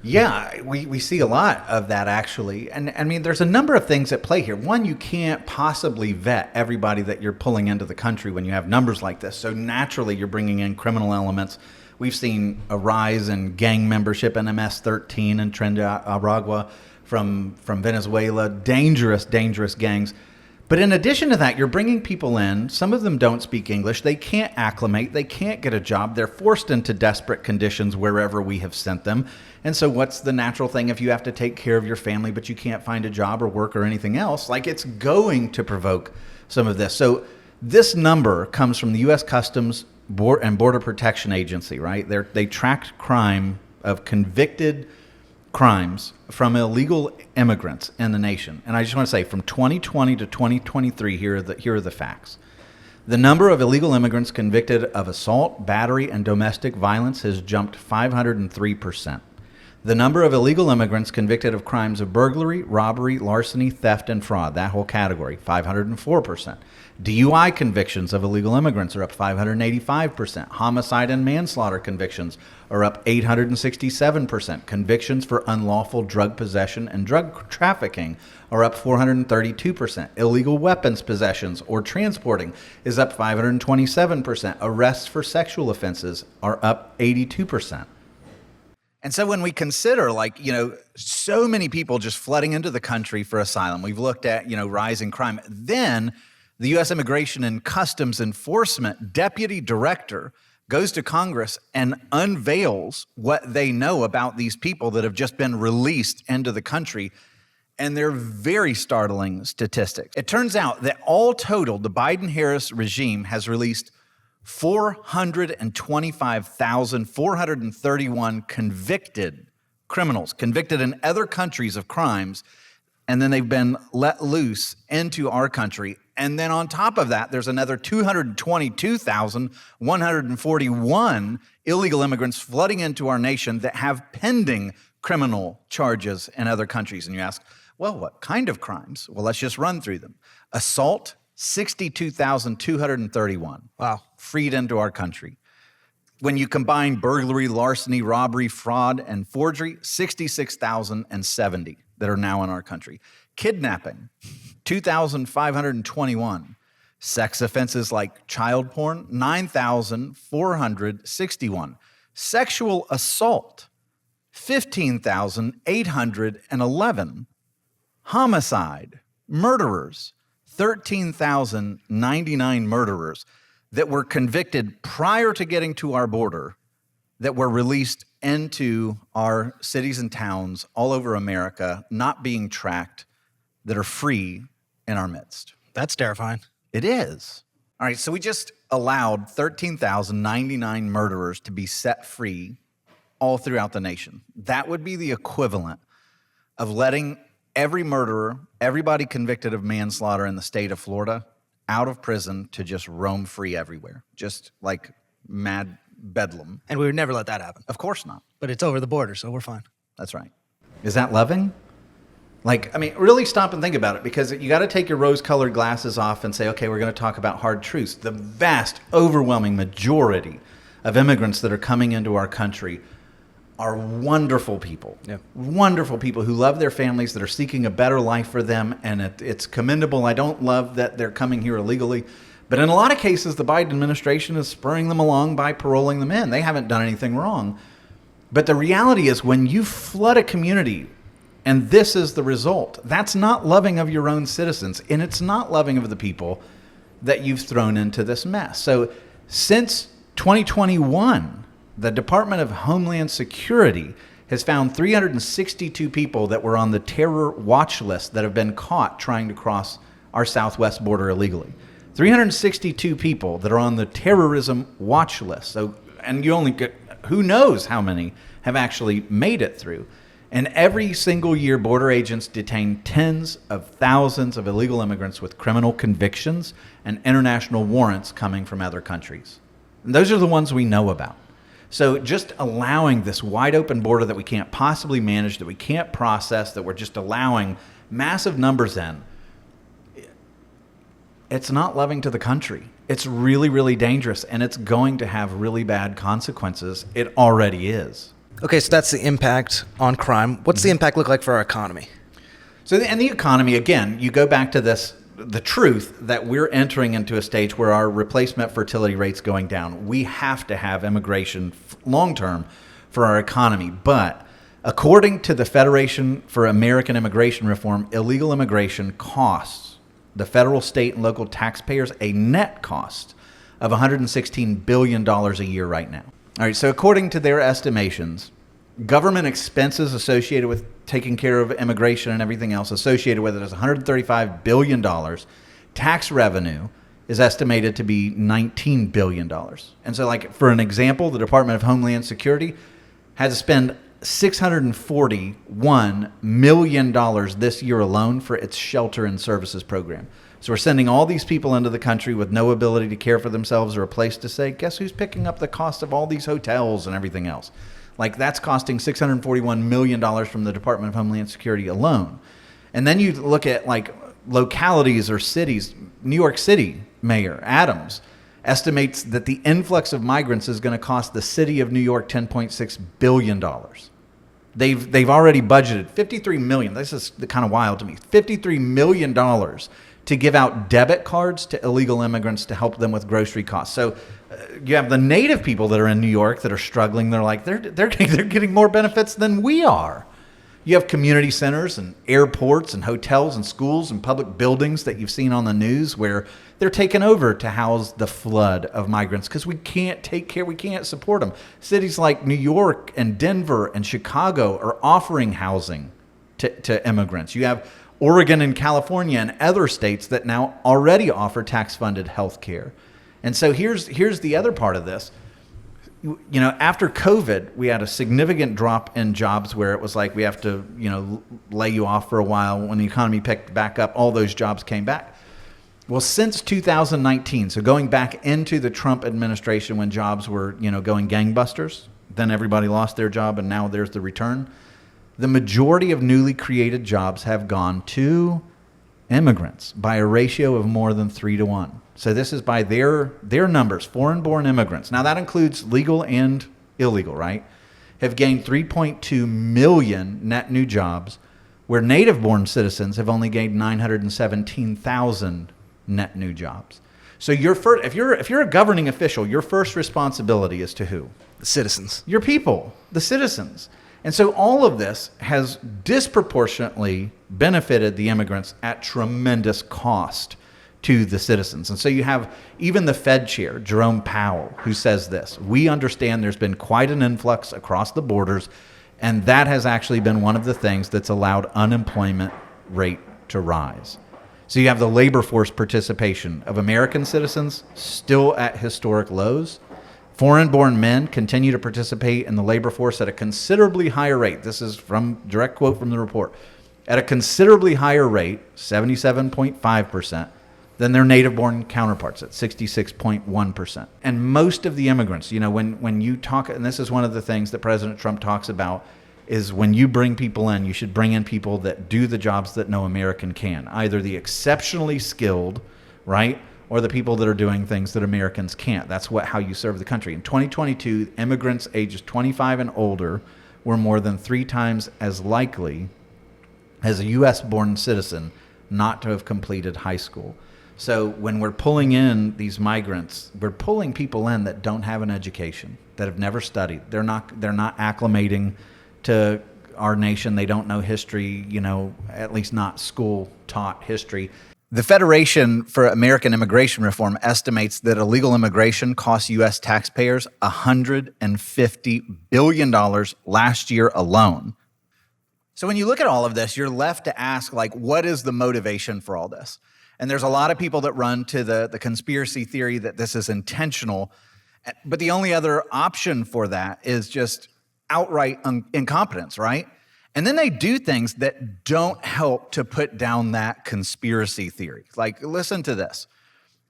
Yeah, we see a lot of that, actually. And I mean, there's a number of things at play here. One, you can't possibly vet everybody that you're pulling into the country when you have numbers like this. So naturally, you're bringing in criminal elements. We've seen a rise in gang membership in MS-13 and Trinidad Aragua from Venezuela. Dangerous gangs. But in addition to that, you're bringing people in. Some of them don't speak English. They can't acclimate. They can't get a job. They're forced into desperate conditions wherever we have sent them. And so what's the natural thing if you have to take care of your family, but you can't find a job or work or anything else? Like, it's going to provoke some of this. So this number comes from the U.S. Customs and Border Protection Agency, right? They tracked crime of convicted crimes from illegal immigrants in the nation. And I just want to say, from 2020 to 2023, here are the facts. The number of illegal immigrants convicted of assault, battery, and domestic violence has jumped 503%. The number of illegal immigrants convicted of crimes of burglary, robbery, larceny, theft, and fraud, that whole category, 504%. DUI convictions of illegal immigrants are up 585%. Homicide and manslaughter convictions are up 867%. Convictions for unlawful drug possession and drug trafficking are up 432%. Illegal weapons possessions or transporting is up 527%. Arrests for sexual offenses are up 82%. And so when we consider, so many people just flooding into the country for asylum, we've looked at, rising crime. Then the U.S. Immigration and Customs Enforcement Deputy Director goes to Congress and unveils what they know about these people that have just been released into the country. And they're very startling statistics. It turns out that all totaled, the Biden-Harris regime has released 425,431 convicted criminals, convicted in other countries of crimes, and then they've been let loose into our country. And then on top of that, there's another 222,141 illegal immigrants flooding into our nation that have pending criminal charges in other countries. And you ask, well, what kind of crimes? Well, let's just run through them. Assault, 62,231. Wow. Freed into our country. When you combine burglary, larceny, robbery, fraud, and forgery, 66,070 that are now in our country. Kidnapping, 2,521. Sex offenses like child porn, 9,461. Sexual assault, 15,811. Homicide, murderers, 13,099 murderers that were convicted prior to getting to our border that were released into our cities and towns all over America, not being tracked, that are free in our midst. That's terrifying. It is. All right, so we just allowed 13,099 murderers to be set free all throughout the nation. That would be the equivalent of letting every murderer, everybody convicted of manslaughter in the state of Florida, out of prison to just roam free everywhere, just like mad bedlam. And we would never let that happen. Of course not. But it's over the border, so we're fine. That's right. Is that loving? Like, I mean, really stop and think about it, because you got to take your rose-colored glasses off and say, okay, we're going to talk about hard truths. The vast, overwhelming majority of immigrants that are coming into our country are wonderful people. Yeah. Wonderful people who love their families, that are seeking a better life for them, and it's commendable. I don't love that they're coming here illegally, but in a lot of cases, the Biden administration is spurring them along by paroling them in. They haven't done anything wrong. But the reality is, when you flood a community, and this is the result, that's not loving of your own citizens, and it's not loving of the people that you've thrown into this mess. So since 2021, the Department of Homeland Security has found 362 people that were on the terror watch list that have been caught trying to cross our southwest border illegally. 362 people that are on the terrorism watch list. So, and you only get, who knows how many have actually made it through. And every single year, border agents detain tens of thousands of illegal immigrants with criminal convictions and international warrants coming from other countries. And those are the ones we know about. So just allowing this wide open border that we can't possibly manage, that we can't process, that we're just allowing massive numbers in, it's not loving to the country. It's really, really dangerous, and it's going to have really bad consequences. It already is. Okay, so that's the impact on crime. What's the impact look like for our economy? So, and the economy, again, you go back to this, the truth that we're entering into a stage where our replacement fertility rate's going down. We have to have immigration long-term for our economy. But according to the Federation for American Immigration Reform, illegal immigration costs the federal, state, and local taxpayers a net cost of $116 billion a year right now. All right, so according to their estimations, government expenses associated with taking care of immigration and everything else associated with it is $135 billion. Tax revenue is estimated to be $19 billion. And so, like, for an example, the Department of Homeland Security had to spend $641 million this year alone for its shelter and services program. So we're sending all these people into the country with no ability to care for themselves or a place to stay. Guess who's picking up the cost of all these hotels and everything else? Like, that's costing $641 million from the Department of Homeland Security alone. And then you look at, like, localities or cities. New York City Mayor Adams estimates that the influx of migrants is going to cost the city of New York $10.6 billion. They've already budgeted $53 million. This is kind of wild to me. $53 million to give out debit cards to illegal immigrants to help them with grocery costs. So you have the native people that are in New York that are struggling. They're like, they're getting more benefits than we are. You have community centers and airports and hotels and schools and public buildings that you've seen on the news where they're taken over to house the flood of migrants because we can't take care, we can't support them. Cities like New York and Denver and Chicago are offering housing to immigrants. You have Oregon and California and other states that now already offer tax-funded health care. And so here's the other part of this. You know, after COVID, we had a significant drop in jobs where it was like we have to, lay you off for a while. When the economy picked back up, all those jobs came back. Well, since 2019, so going back into the Trump administration when jobs were, going gangbusters, then everybody lost their job and now there's the return. The majority of newly created jobs have gone to immigrants by a ratio of more than 3-1. So this is by their numbers, foreign-born immigrants. Now that includes legal and illegal, right? Have gained 3.2 million net new jobs, where native-born citizens have only gained 917,000 net new jobs. So if you're a governing official, your first responsibility is to who? The citizens. Your people, the citizens. And so all of this has disproportionately benefited the immigrants at tremendous cost to the citizens. And so you have even the Fed chair, Jerome Powell, who says this: we understand there's been quite an influx across the borders, and that has actually been one of the things that's allowed unemployment rate to rise. So you have the labor force participation of American citizens still at historic lows. Foreign-born men continue to participate in the labor force at a considerably higher rate. This is from direct quote from the report. At a considerably higher rate, 77.5%, than their native-born counterparts at 66.1%. And most of the immigrants, when you talk, and this is one of the things that President Trump talks about, is when you bring people in, you should bring in people that do the jobs that no American can, either the exceptionally skilled, right, or the people that are doing things that Americans can't. That's how you serve the country. In 2022, immigrants ages 25 and older were more than 3 times as likely as a U.S.-born citizen not to have completed high school. So when we're pulling in these migrants, we're pulling people in that don't have an education, that have never studied. They're not acclimating to our nation. They don't know history, at least not school-taught history. The Federation for American Immigration Reform estimates that illegal immigration cost U.S. taxpayers $150 billion last year alone. So when you look at all of this, you're left to ask, what is the motivation for all this? And there's a lot of people that run to the conspiracy theory that this is intentional. But the only other option for that is just outright incompetence, right? And then they do things that don't help to put down that conspiracy theory. Listen to this.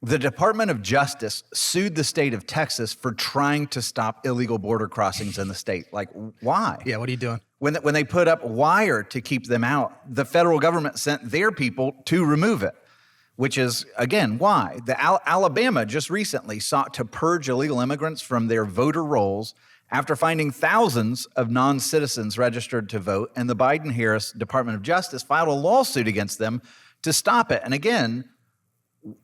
The Department of Justice sued the state of Texas for trying to stop illegal border crossings in the state. Why? Yeah, what are you doing? When they put up wire to keep them out, the federal government sent their people to remove it, which is, again, why? Alabama just recently sought to purge illegal immigrants from their voter rolls after finding thousands of non-citizens registered to vote, and the Biden-Harris Department of Justice filed a lawsuit against them to stop it. And again,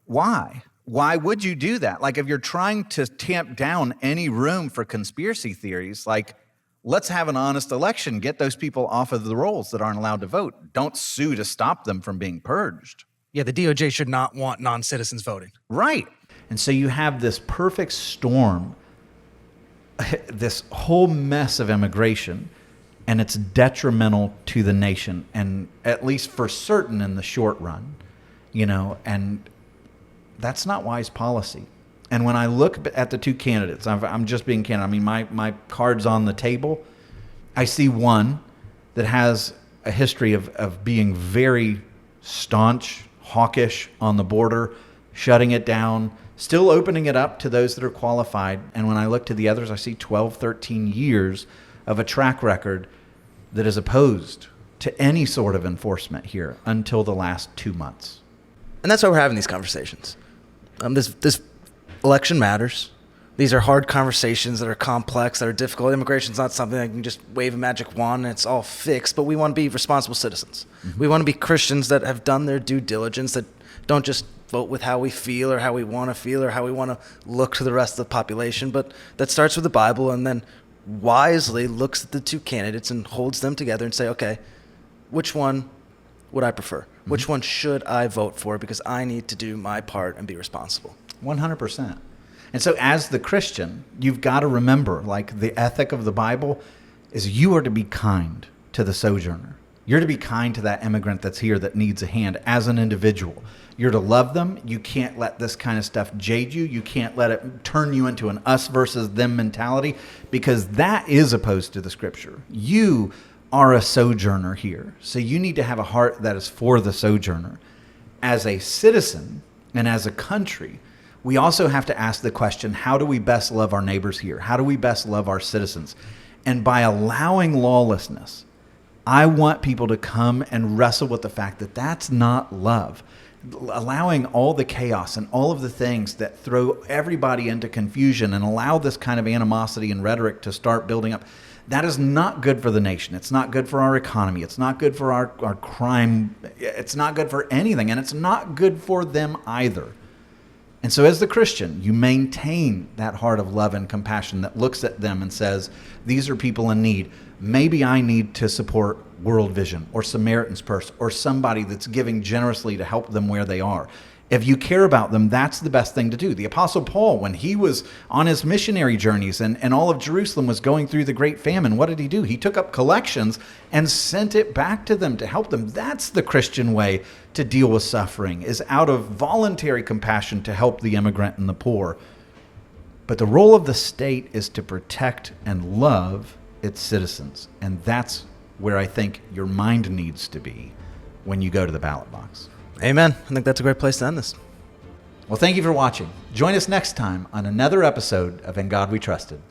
why? Why would you do that? If you're trying to tamp down any room for conspiracy theories, let's have an honest election, get those people off of the rolls that aren't allowed to vote. Don't sue to stop them from being purged. Yeah, the DOJ should not want non-citizens voting. Right. And so you have this perfect storm, this whole mess of immigration, and it's detrimental to the nation, and at least for certain in the short run, and that's not wise policy. And when I look at the two candidates, I'm just being candid. I mean, my card's on the table. I see one that has a history of being very staunch, hawkish on the border, shutting it down, still opening it up to those that are qualified. And when I look to the others, I see 12, 13 years of a track record that is opposed to any sort of enforcement here until the last 2 months. And that's why we're having these conversations. This election matters. These are hard conversations that are complex, that are difficult. Immigration's not something that you can just wave a magic wand and it's all fixed, but we want to be responsible citizens. Mm-hmm. We want to be Christians that have done their due diligence, that don't just vote with how we feel or how we want to feel or how we want to look to the rest of the population, but that starts with the Bible and then wisely looks at the two candidates and holds them together and say, okay, which one would I prefer? Mm-hmm. Which one should I vote for? Because I need to do my part and be responsible. 100%. And so as the Christian, you've got to remember, the ethic of the Bible is you are to be kind to the sojourner. You're to be kind to that immigrant that's here that needs a hand as an individual. You're to love them. You can't let this kind of stuff jade you. You can't let it turn you into an us versus them mentality, because that is opposed to the scripture. You are a sojourner here. So you need to have a heart that is for the sojourner. As a citizen, And as a country, we also have to ask the question, how do we best love our neighbors here? How do we best love our citizens? And by allowing lawlessness, I want people to come and wrestle with the fact that that's not love. Allowing all the chaos and all of the things that throw everybody into confusion and allow this kind of animosity and rhetoric to start building up, that is not good for the nation. It's not good for our economy. It's not good for our crime. It's not good for anything, and it's not good for them either. And so as the Christian, you maintain that heart of love and compassion that looks at them and says, these are people in need. Maybe I need to support World Vision or Samaritan's Purse or somebody that's giving generously to help them where they are. If you care about them, that's the best thing to do. The Apostle Paul, when he was on his missionary journeys and all of Jerusalem was going through the great famine, what did he do? He took up collections and sent it back to them to help them. That's the Christian way to deal with suffering, is out of voluntary compassion to help the immigrant and the poor. But the role of the state is to protect and love its citizens. And that's where I think your mind needs to be when you go to the ballot box. Amen. I think that's a great place to end this. Well, thank you for watching. Join us next time on another episode of In God We Trusted.